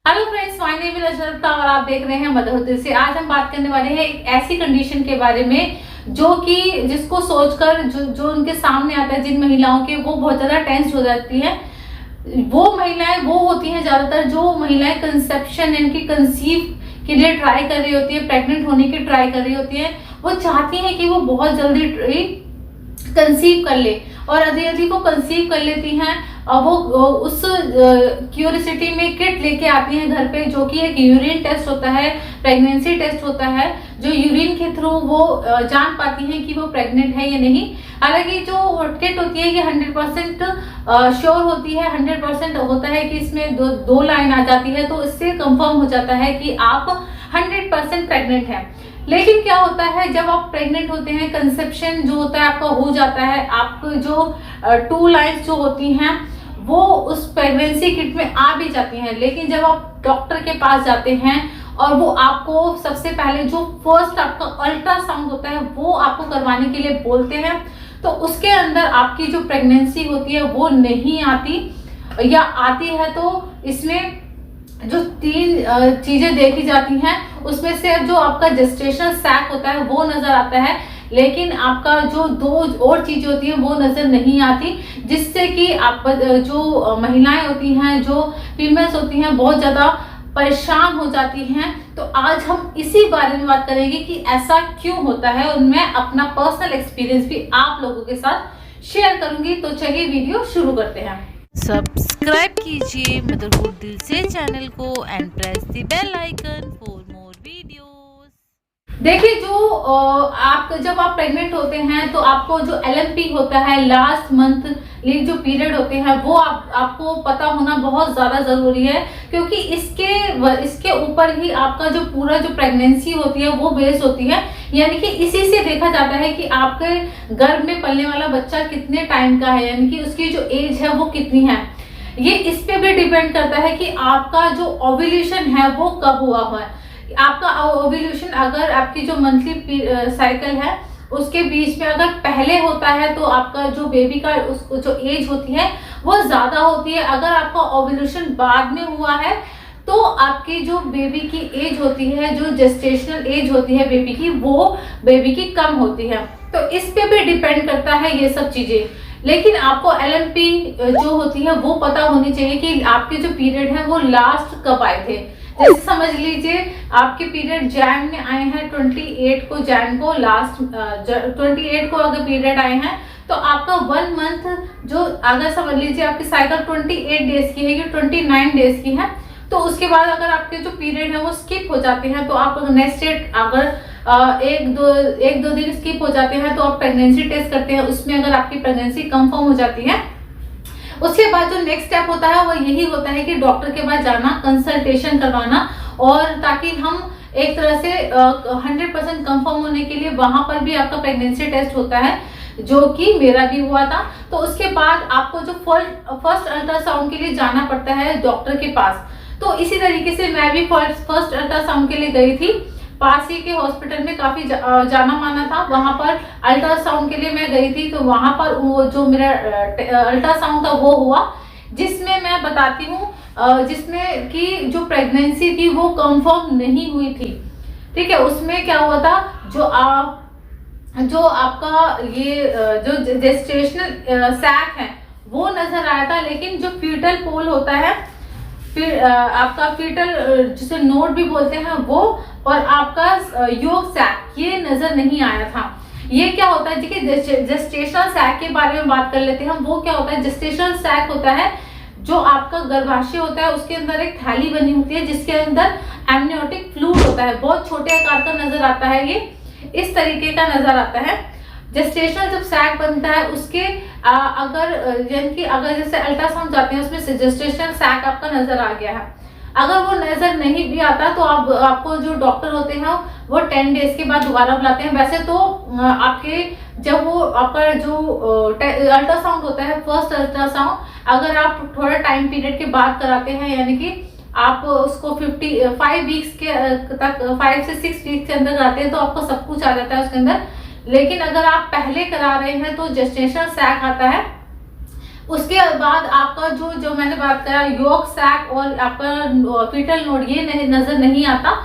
Hello friends, my name is Ashraf और आप देख रहे हैं मदर से। आज हम बात करने वाले हैं एक ऐसी कंडीशन के बारे में जो कि जिसको सोचकर जो उनके सामने आता है, जिन महिलाओं के वो बहुत ज्यादा टेंस हो जाती है। वो महिलाएं वो होती हैं ज्यादातर जो महिलाएं कंसेप्शन यानी कि कंसीव के लिए ट्राई कर रही होती है, प्रेग्नेंट होने की ट्राई कर रही होती है। वो चाहती हैं कि वो बहुत जल्दी कंसीव कर ले और यदि वो कंसीव कर लेती हैं और वो उस क्यूरियोसिटी में किट लेके आती हैं घर पे, जो कि एक यूरिन टेस्ट होता है, प्रेगनेंसी टेस्ट होता है, जो यूरिन के थ्रू वो जान पाती हैं कि वो प्रेग्नेंट है या नहीं। हालांकि जो किट होती है ये 100% श्योर होती है, 100% होता है कि इसमें दो लाइन आ जाती है, तो इससे कंफर्म हो जाता है कि आप 100% प्रेग्नेंट हैं। लेकिन क्या होता है जब आप प्रेग्नेंट होते हैं, कंसेप्शन जो होता है आपका हो जाता है, आपको जो 2 लाइन्स जो होती हैं वो उस प्रेगनेंसी किट में आ भी जाती हैं। लेकिन जब आप डॉक्टर के पास जाते हैं और वो आपको सबसे पहले जो फर्स्ट आपका अल्ट्रासाउंड होता है वो आपको करवाने के लिए बोलते हैं, तो उसके अंदर आपकी जो प्रेगनेंसी होती है वो नहीं आती, या आती है तो इसमें जो 3 चीजें देखी जाती हैं उसमें से जो आपका जेस्टेशनल सैक होता है वो नजर आता है, लेकिन आपका जो 2 और चीजें होती हैं वो नजर नहीं आती, जिससे कि आप जो महिलाएं होती हैं, जो फीमेल्स होती हैं, बहुत ज्यादा परेशान हो जाती हैं। तो आज हम इसी बारे में बात करेंगे कि ऐसा क्यों होता है, और मैं अपना पर्सनल एक्सपीरियंस भी आप लोगों के साथ शेयर करूंगी। तो चलिए वीडियो शुरू करते हैं। सब्सक्राइब कीजिए मदरहुड दिल से चैनल को and press the bell icon for more videos. देखिए, जब आप प्रेग्नेंट होते हैं तो आपको जो LMP होता है, लास्ट मंथ जो पीरियड होते हैं, वो आपको पता होना बहुत ज्यादा जरूरी है, क्योंकि इसके ऊपर ही आपका जो पूरा जो प्रेगनेंसी होती है वो बेस होती है। यानी कि इसी से देखा जाता है कि आपके गर्भ में पलने वाला बच्चा कितने टाइम का है, यानी कि उसकी जो एज है वो कितनी है। ये इस पे भी डिपेंड करता है कि आपका जो ओव्यूलेशन है वो कब हुआ है। आपका ओव्यूलेशन अगर आपकी जो मंथली साइकिल है उसके बीच में अगर पहले होता है तो आपका जो बेबी का उसको जो एज होती है वो ज्यादा होती है। अगर आपका ओव्यूलेशन बाद में हुआ है तो आपकी जो बेबी की एज होती है, जो जेस्टेशनल एज होती है बेबी की, वो बेबी की कम होती है। तो इस पे भी डिपेंड करता है ये सब चीजें। लेकिन आपको LMP जो होती है वो पता होनी चाहिए कि आपके जो पीरियड है वो लास्ट कब आए थे। जैसे समझ लीजिए आपके पीरियड जैन में आए हैं 28 को, जैन को लास्ट 28 को अगर पीरियड आए हैं तो आपका 1 मंथ जो अगर समझ लीजिए आपकी साइकिल 28 डेज की है या 29 डेज की है, तो उसके बाद अगर आपके जो पीरियड है वो स्किप हो जाते हैं तो आप नेक्स्ट डेट अगर एक दो दिन स्किप हो जाते हैं तो आप प्रेगनेंसी टेस्ट करते हैं, उसमें अगर आपकी प्रेगनेंसी कंफर्म हो जाती है, उसके बाद जो नेक्स्ट स्टेप होता है वो यही होता है कि डॉक्टर के पास जाना, कंसल्टेशन करवाना, और ताकि हम एक तरह से 100% कंफर्म होने के लिए वहां पर भी आपका प्रेगनेंसी टेस्ट होता है, जो कि मेरा भी हुआ था। तो उसके बाद आपको जो फर्स्ट अल्ट्रासाउंड के लिए जाना पड़ता है डॉक्टर के पास। तो इसी तरीके से मैं भी फर्स्ट अल्ट्रासाउंड के लिए गई थी, पास ही के हॉस्पिटल में, काफी जाना माना था, वहां पर अल्ट्रासाउंड के लिए मैं गई थी। तो वहां पर वो जो मेरा अल्ट्रासाउंड था वो हुआ, जिसमें मैं बताती हूँ जिसमें कि जो प्रेगनेंसी थी वो कंफर्म नहीं हुई थी। ठीक है, उसमें क्या हुआ था, जो आपका ये जो जेस्टेशनल सैक है वो नजर आया था, लेकिन जो फीटल पोल होता है, फिर आपका फीटल जिसे नोड भी बोलते हैं वो, और आपका योग सैक ये नजर नहीं आया था। ये क्या होता है जी, जेस्टेशनल सैक के बारे में बात कर लेते हैं हम। वो क्या होता है, जेस्टेशनल सैक होता है जो आपका गर्भाशय होता है, उसके अंदर एक थैली बनी होती है जिसके अंदर एमनियोटिक फ्लूइड होता है। बहुत छोटे आकार का नजर आता है, ये इस तरीके का नजर आता है। जेस्टेशनल जब सैक बनता है उसके अगर यानी कि अगर जैसे अल्ट्रासाउंड जाते हैं उसमें जेस्टेशनल सैक आपका नजर आ गया है, अगर वो नजर नहीं भी आता तो आपको जो डॉक्टर होते हैं वो 10 डेज के बाद दोबारा बुलाते हैं। वैसे तो आपके जब वो आपका जो अल्ट्रासाउंड होता है, फर्स्ट अल्ट्रासाउंड, अगर आप थोड़ा टाइम पीरियड के बाद कराते हैं, यानी कि आप उसको 5 वीक्स के तक, 5 से 6 वीक्स के अंदर कराते हैं तो आपको सब कुछ आ जाता है उसके अंदर। लेकिन अगर आप पहले करा रहे हैं तो जेस्टेशनल सैक आता है उसके बाद आपका जो मैंने बात करा योक सैक और आपका फीटल नोड, ये नजर नहीं आता।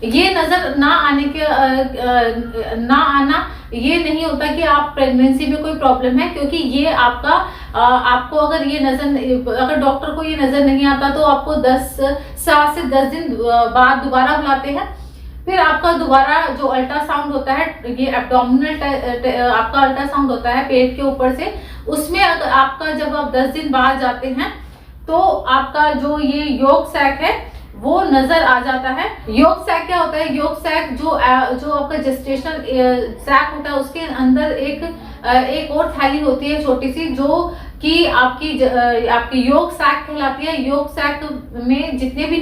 ये नजर ना आने के ना आना ये नहीं होता कि आप प्रेगनेंसी में कोई प्रॉब्लम है, क्योंकि ये आपको अगर ये नजर, अगर डॉक्टर को ये नजर नहीं आता तो आपको 7 से 10 दिन बाद दोबारा बुलाते हैं। फिर आपका दोबारा जो अल्ट्रासाउंड होता है, ये एब्डोमिनल आपका अल्ट्रासाउंड होता है पेट के ऊपर से, उसमें अगर आपका जब आप 10 दिन बाद जाते हैं तो आपका जो ये योक सैक है वो नजर आ जाता है। योक सैक क्या होता है? योक सैक जो आपका जेस्टेशनल सैक होता है उसके अंदर एक और थैली होती है छोटी सी, जो कि आपकी योक सैक कहलाती है। योक सैक में जितने भी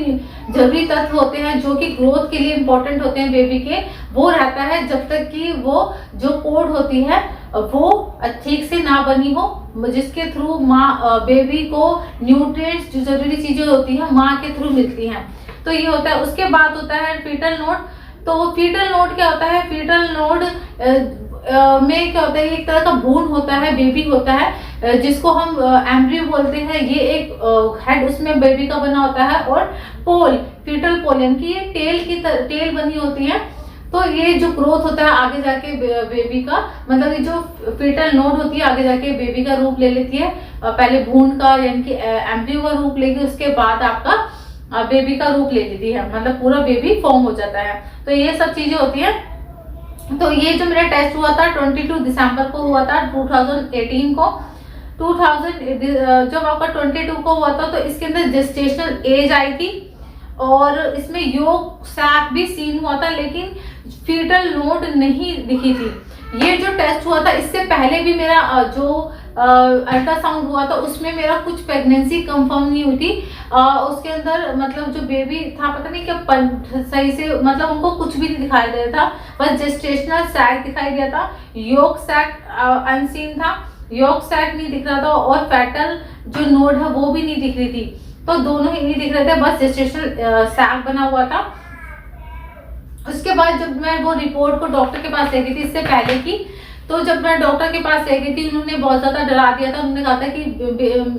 जरूरी तत्व होते हैं जो कि ग्रोथ के लिए इंपॉर्टेंट होते हैं बेबी के, वो रहता है जब तक कि वो जो कोड होती है वो ठीक से ना बनी हो, जिसके थ्रू माँ बेबी को न्यूट्रिएंट्स जो जरूरी चीजें होती हैं माँ के थ्रू मिलती हैं। तो ये होता है। उसके बाद होता है फीटल नोड। तो फीटल नोड क्या होता है? फीटल नोड में क्या होता है? एक तरह का भ्रूण होता है, बेबी होता है, जिसको हम एम्ब्रियो बोलते हैं। ये एक हेड उसमें बेबी का बना होता है, और पोल, फीटल पोल यानी कि ये टेल बनी होती है। तो ये जो ग्रोथ होता है आगे जाके बेबी का, मतलब ये जो फीटल नोड होती है आगे जाके बेबी का रूप ले लेती है। पहले भ्रूण का यानी कि एम्ब्रियो का रूप लेगी, उसके बाद आपका बेबी का रूप ले लेती है, मतलब पूरा बेबी फॉर्म हो जाता है। तो ये सब चीजें होती है। तो ये जो मेरा टेस्ट हुआ था 22 दिसंबर को हुआ था 2018 को। जब आपका 22 को हुआ था तो इसके अंदर जेस्टेशनल एज आई थी, और इसमें योक सैक भी सीन हुआ था, लेकिन फीटल नोड नहीं दिखी थी। ये जो टेस्ट हुआ था इससे पहले भी मेरा जो अल्ट्रासाउंड हुआ था उसमें मेरा कुछ प्रेगनेंसी कंफर्म नहीं हुई थी। उसके अंदर मतलब जो बेबी था पता नहीं क्या सही से, मतलब उनको कुछ भी नहीं दिखाई दे रहा था, बस जेस्टेशनल सैक दिखाई दिया था। योक सैक अनसीन था, योक सैक नहीं दिख रहा था, और फीटल जो नोड है वो भी नहीं दिख रही थी। तो दोनों ही नहीं दिख रहे थे, बस जेस्टेशनल सैक बना हुआ था। उसके बाद जब मैं वो रिपोर्ट को डॉक्टर के पास ले गई थी इससे पहले की, तो जब मैं डॉक्टर के पास ले गई थी उन्होंने बहुत ज्यादा डरा दिया था। उन्होंने कहा था कि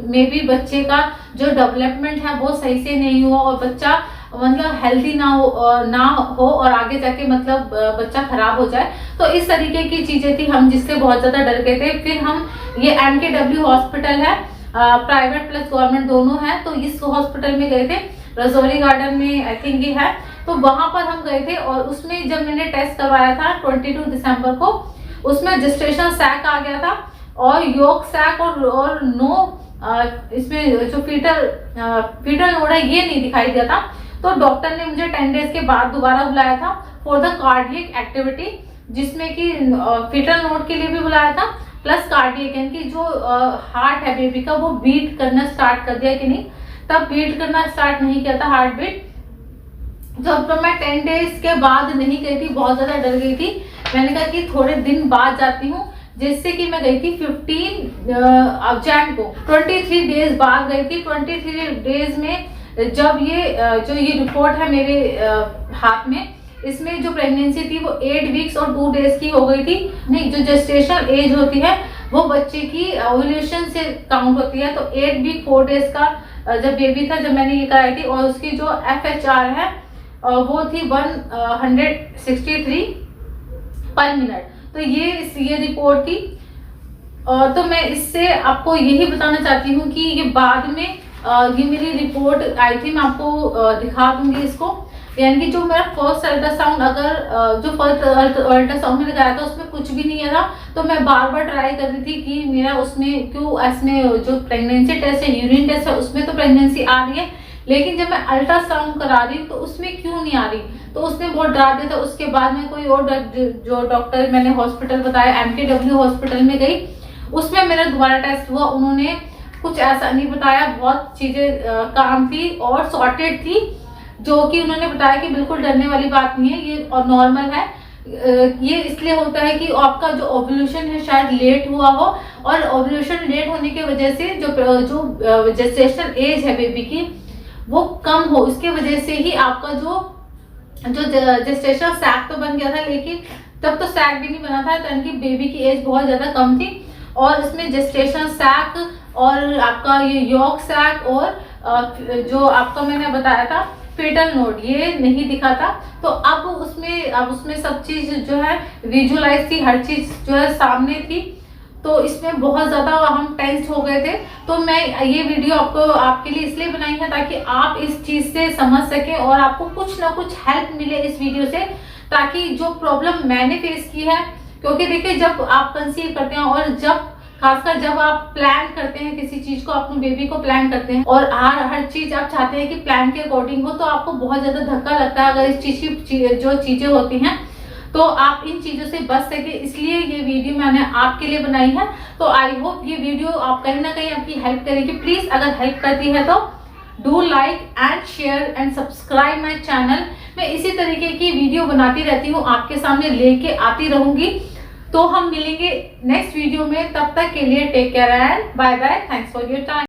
मे बी बच्चे का जो डेवलपमेंट है वो सही से नहीं हुआ, और बच्चा मतलब हेल्दी ना हो और आगे जाके मतलब बच्चा खराब हो जाए। तो इस तरीके की चीजें थी हम जिससे बहुत ज्यादा डर गए थे। फिर हम ये MKW हॉस्पिटल है, प्राइवेट प्लस गवर्नमेंट दोनों है, तो इस हॉस्पिटल में गए थे, रजौरी गार्डन में आई थिंक ये है। तो वहां पर हम गए थे, और उसमें जब मैंने टेस्ट करवाया था 22 दिसंबर को, उसमें जेस्टेशनल सैक आ गया था, और योक सैक और नो इसमें जो फीटल नोड है ये नहीं दिखाई दिया था। तो डॉक्टर ने मुझे 10 डेज के बाद दोबारा बुलाया था फॉर द कार्डियक एक्टिविटी, जिसमें कि फीटल नोड के लिए भी बुलाया था, प्लस कार्डियक यानी कि जो हार्ट है बेबी का वो बीट करना स्टार्ट कर दिया कि नहीं। तब बीट करना स्टार्ट नहीं किया था हार्ट बीट। जब मैं 10 डेज के बाद नहीं गई थी, बहुत ज्यादा डर गई थी। मैंने कहा कि थोड़े दिन बाद जाती हूँ, जिससे कि मैं गई थी 15 जैन को, 23 डेज बाद गई थी। 23 डेज में जब ये रिपोर्ट है मेरे हाथ में, इसमें जो प्रेगनेंसी थी वो 8 वीक्स और 2 डेज की हो गई थी। नहीं, जो जेस्टेशनल एज होती है वो बच्चे की ओव्यूलेशन से काउंट होती है। तो 8 वीक 4 डेज का जब बेबी था जब मैंने ये कराई थी, और उसकी जो FHR है वो थी 163 पर मिनट। तो ये रिपोर्ट थी। तो मैं इससे आपको यही बताना चाहती हूँ कि ये बाद में ये मेरी रिपोर्ट आई थी, मैं आपको दिखा दूंगी इसको। यानी कि जो मेरा फर्स्ट अल्ट्रासाउंड, अगर जो फर्स्ट अल्ट्रासाउंड मैंने कराया था उसमें कुछ भी नहीं था, तो मैं बार बार ट्राई कर रही थी कि मेरा उसमें क्यों, इसमें जो प्रेगनेंसी टेस्ट है, यूरिन टेस्ट है, उसमें तो प्रेगनेंसी आ रही है, लेकिन जब मैं अल्ट्रासाउंड करा रही हूँ तो उसमें क्यों नहीं आ रही। तो उसने बहुत डरा दिया था। उसके बाद में कोई और जो डॉक्टर मैंने हॉस्पिटल बताया, MKW हॉस्पिटल में गई, उसमें मेरा दोबारा टेस्ट हुआ। उन्होंने कुछ ऐसा नहीं बताया, बहुत चीजें काम थी और सॉर्टेड थी, जो कि उन्होंने बताया कि बिल्कुल डरने वाली बात नहीं है, ये और नॉर्मल है। ये इसलिए होता है कि आपका जो ओव्यूलेशन है शायद लेट हुआ हो, और ओव्यूलेशन लेट होने की वजह से जो जेस्टेशनल एज है बेबी की वो कम हो, इसके वजह से ही आपका जो जेस्टेशनल सैक तो बन गया था, लेकिन तब तो सैक भी नहीं बना था, यानी कि बेबी की एज बहुत ज्यादा कम थी। और इसमें जेस्टेशनल सैक और आपका ये यॉर्क सैक और जो आपका मैंने बताया था फेटल नोड, ये नहीं दिखा था। तो अब उसमें सब चीज जो है विजुअलाइज थी, हर चीज जो है सामने थी। तो इसमें बहुत ज़्यादा हम टेंस हो गए थे। तो मैं ये वीडियो आपके लिए इसलिए बनाई है ताकि आप इस चीज़ से समझ सकें और आपको कुछ ना कुछ हेल्प मिले इस वीडियो से, ताकि जो प्रॉब्लम मैंने फेस की है, क्योंकि देखिए जब आप कंसीव करते हैं और खासकर जब आप प्लान करते हैं किसी चीज को, अपने बेबी को प्लान करते हैं और हर चीज आप चाहते हैं कि प्लान के अकॉर्डिंग हो, तो आपको बहुत ज्यादा धक्का लगता है अगर इस चीज की जो चीजें होती हैं, तो आप इन चीजों से बच सके। इसलिए ये वीडियो मैंने आपके लिए बनाई है। तो आई होप ये वीडियो आप कहीं ना कहीं आपकी हेल्प करेगी। प्लीज अगर हेल्प करती है तो do like and share and subscribe my channel. मैं इसी तरीके की वीडियो बनाती रहती हूँ, आपके सामने लेके आती रहूंगी। तो हम मिलेंगे नेक्स्ट वीडियो में, तब तक के लिए take care and bye bye. Thanks for your time.